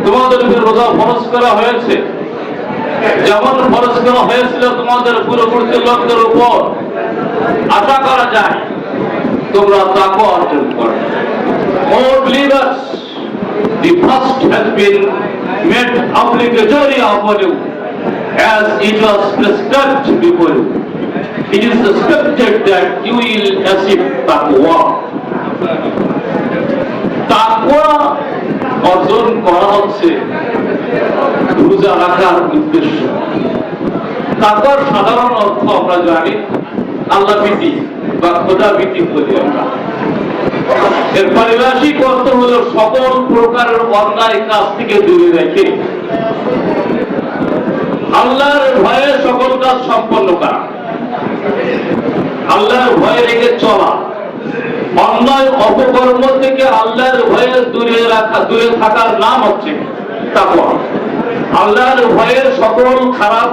তোমাদের উপর রোজা ফরজ করা হয়েছে, যেমন ফরজ করা হয়েছিল তোমাদের পূর্ববর্তী লোকদের উপর, আশা করা যায় তোমরা তাকওয়া অর্জন করবে। O believers, the first has been made obligatory upon you as it was prescribed before you. It is expected that you will achieve taqwa. তাকওয়া অর্জন করা হচ্ছে রোজা রাখার উদ্দেশ্য। তাকওয়ার সাধারণ অর্থ আমরা জানি আল্লাহ ভীতি বা খোদা ভীতি বলি আমরা। এর পারিভাষিক অর্থ হলো সকল প্রকারের অন্যায় কাজ থেকে দূরে রেখে আল্লাহর ভয়ে সকল কাজ সম্পন্ন করা, আল্লাহর ভয়ে রেখে চলা, অন্যায় অপকর্ম থেকে আল্লাহর ভয়ে দূরে থাকার নাম হচ্ছে তাকওয়া। আল্লাহর ভয়ে সকল খারাপ